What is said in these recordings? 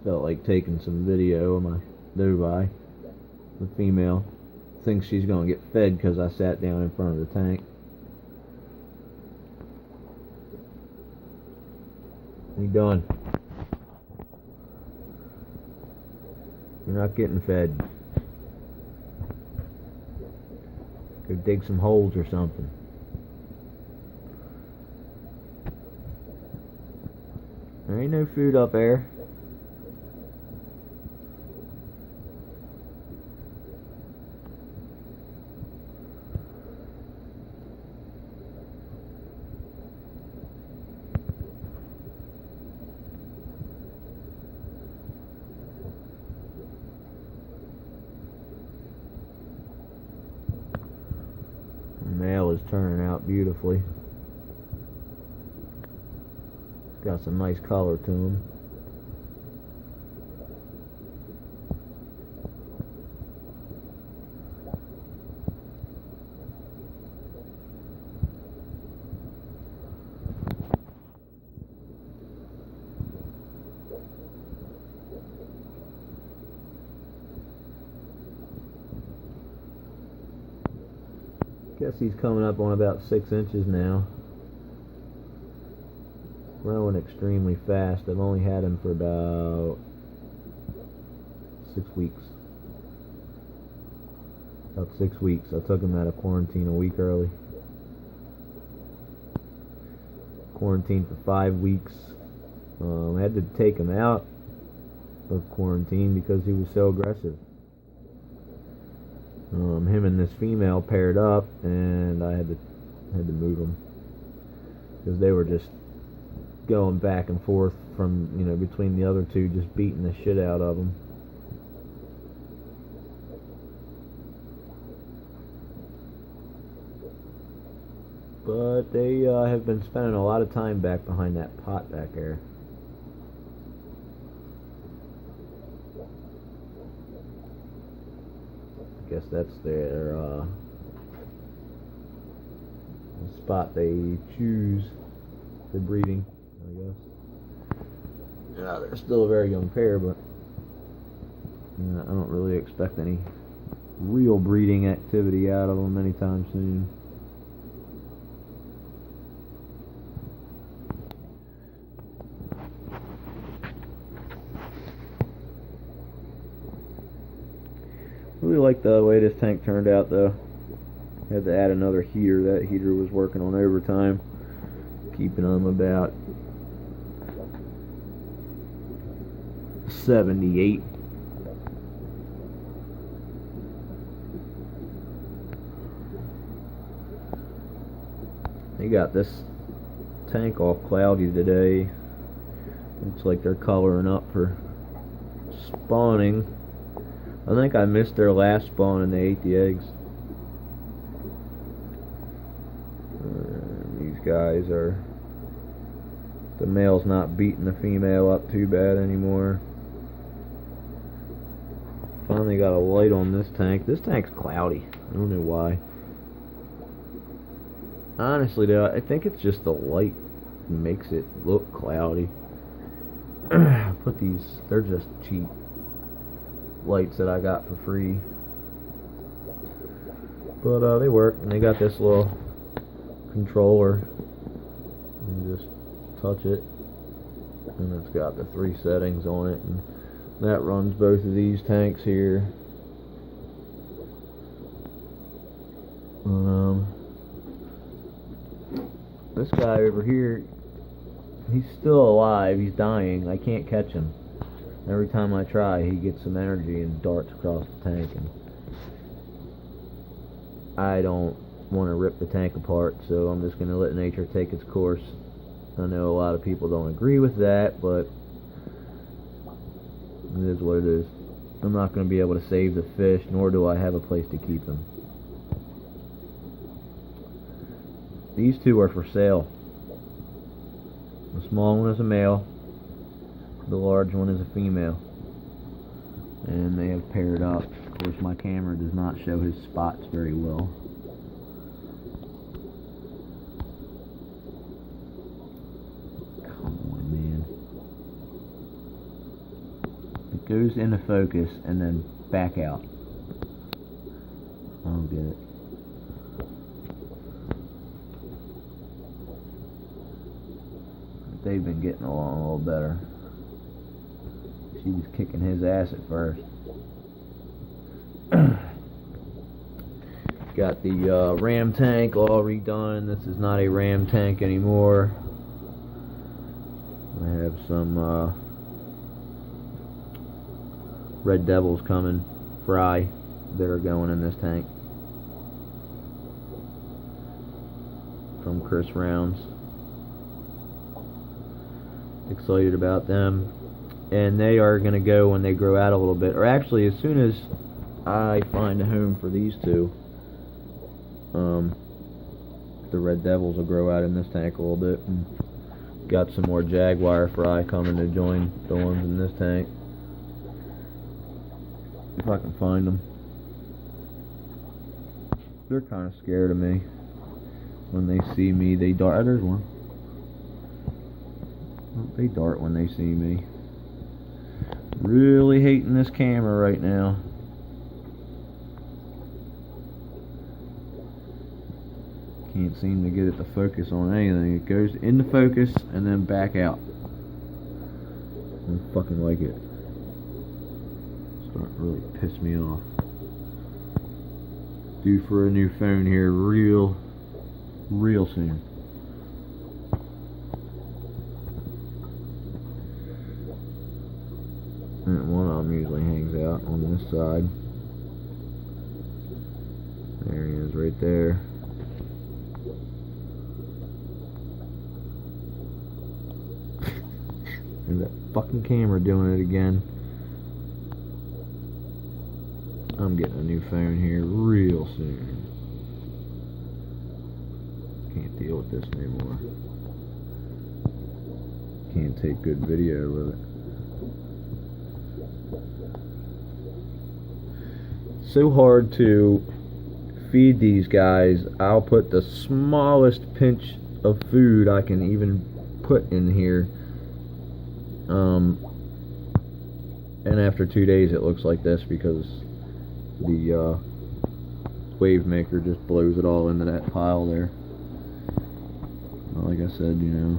Felt like taking some video of my doe. The female thinks she's going to get fed because I sat down in front of the tank. What are you doing? You're not getting fed. Go dig some holes or something. There ain't no food up there. The male is turning out beautifully. It's got some nice color to him. Guess he's coming up on about 6 inches now. Growing extremely fast. I've only had him for about 6 weeks. About 6 weeks. I took him out of quarantine a week early. Quarantined for 5 weeks. I had to take him out of quarantine because he was so aggressive. Him and this female paired up, and I had to move them because they were just going back and forth from between the other two, just beating the shit out of them. But they have been spending a lot of time back behind that pot back there. I guess that's their spot they choose for breeding, I guess. Yeah, they're still a very young pair, but I don't really expect any real breeding activity out of them anytime soon. Really like the way this tank turned out, though. Had to add another heater. That heater was working on overtime, keeping them about 78. They got this tank all cloudy today. Looks like they're coloring up for spawning. I think I missed their last spawn and they ate the eggs. These guys are... The male's not beating the female up too bad anymore. Finally got a light on this tank. This tank's cloudy. I don't know why. Honestly though, I think it's just the light makes it look cloudy. Put these, they're just cheap lights that I got for free, but they work, and they got this little controller. You just touch it and it's got the 3 settings on it, and that runs both of these tanks here. This guy over here, he's still alive. He's dying. I can't catch him. Every time I try, he gets some energy and darts across the tank, and I don't want to rip the tank apart, so I'm just going to let nature take its course. I know a lot of people don't agree with that, but it is what it is. I'm not going to be able to save the fish, nor do I have a place to keep them. These two are for sale. The small one is a male. The large one is a female, and they have paired up. Of course, my camera does not show his spots very well. Come on, man. goes into focus and then back out. I don't get it. They've been getting along a little better. She was kicking his ass at first. Got the ram tank all redone. This is not a ram tank anymore. I have some red devils coming, fry, that are going in this tank from Chris Rounds. Excited about them, and they are going to go when they grow out a little bit, or actually as soon as I find a home for these two. The red devils will grow out in this tank a little bit, and got some more jaguar fry coming to join the ones in this tank if I can find them. They're kind of scared of me. When they see me, they dart. Oh, there's one. They dart when they see me. Really hating this camera right now. Can't seem to get it to focus on anything. It goes into focus and then back out. I don't fucking like it. It's starting to really piss me off. Due for a new phone here real soon. And one of them usually hangs out on this side. There he is right there. There's that fucking camera doing it again. I'm getting a new phone here real soon. Can't deal with this anymore. Can't take good video with it. So hard to feed these guys. I'll put the smallest pinch of food I can even put in here, and after 2 days it looks like this because the wave maker just blows it all into that pile there. Like I said, you know,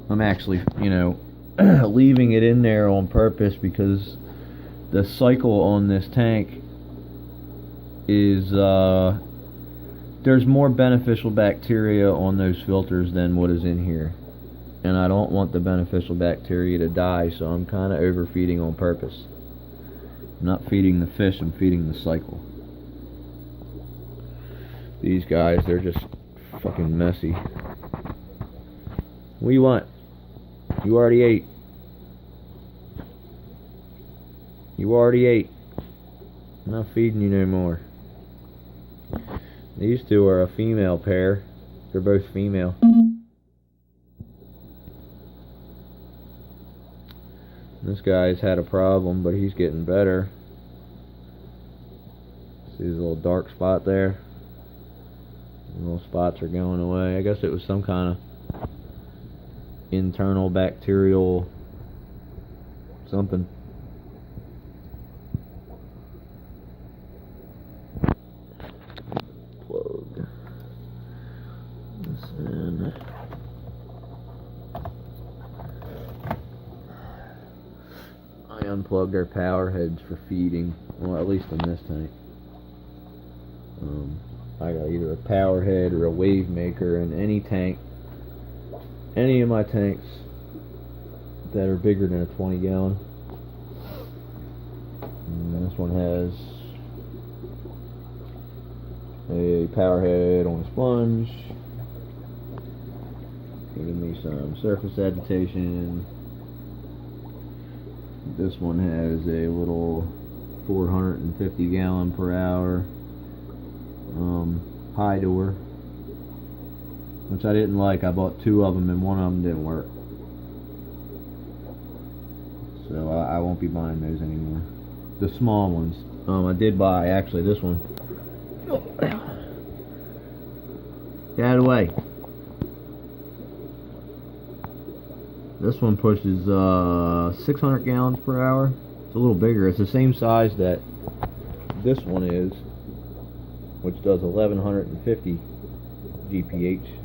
I'm actually, you know, leaving it in there on purpose because the cycle on this tank is there's more beneficial bacteria on those filters than what is in here, and I don't want the beneficial bacteria to die, so I'm kind of overfeeding on purpose. I'm not feeding the fish, I'm feeding the cycle. These guys, they're just fucking messy. What do you want? You already ate. You already ate. I'm not feeding you no more. These two are a female pair. They're both female. This guy's had a problem, but he's getting better. See his little dark spot there? The little spots are going away. I guess it was some kind of internal bacterial something. Plug this in. I unplugged our power heads for feeding, well, at least in this tank. I got either a power head or a wave maker in any tank, any of my tanks that are bigger than a 20 gallon. And this one has a power head on a sponge, giving me some surface agitation. This one has a little 450 gallon per hour high door, which I didn't like. I bought two of them and one of them didn't work, so I won't be buying those anymore. The small ones. I did buy actually this one. Get out of the way. This one pushes 600 gallons per hour. It's a little bigger. It's the same size that this one is, which does 1150 GPH.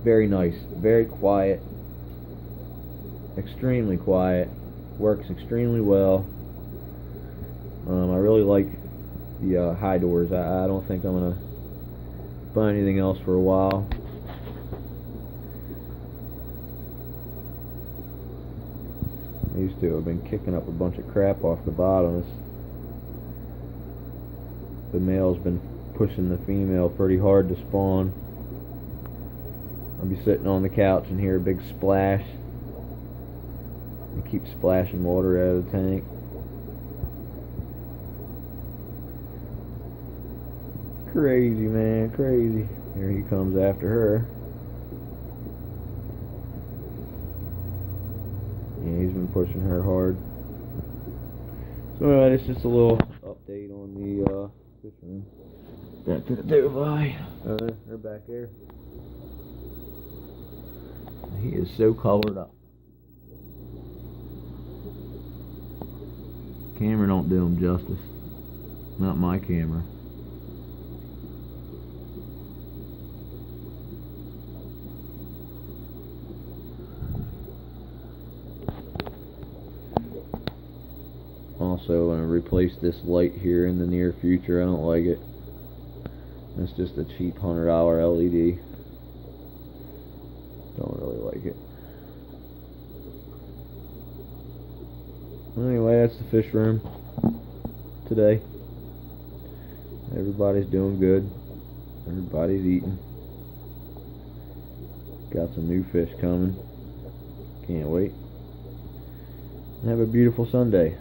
Very nice, very quiet, extremely quiet, works extremely well. I really like the high doors. I don't think I'm gonna buy anything else for a while. I used to have been kicking up a bunch of crap off the bottoms. The male's been pushing the female pretty hard to spawn. I'll be sitting on the couch and hear a big splash. I keep splashing water out of the tank. Crazy, man, crazy. Here he comes after her. Yeah, he's been pushing her hard. So anyway, it's just a little update on the Fishroom. Back to the Dubai. They're back there. He is so colored up. Camera don't do him justice. Not my camera. Also, I'm going to replace this light here in the near future. I don't like it. It's just a cheap $100 LED. Don't really like it. Anyway, that's the Fishroom today. Everybody's doing good. Everybody's eating. Got some new fish coming. Can't wait. Have a beautiful Sunday.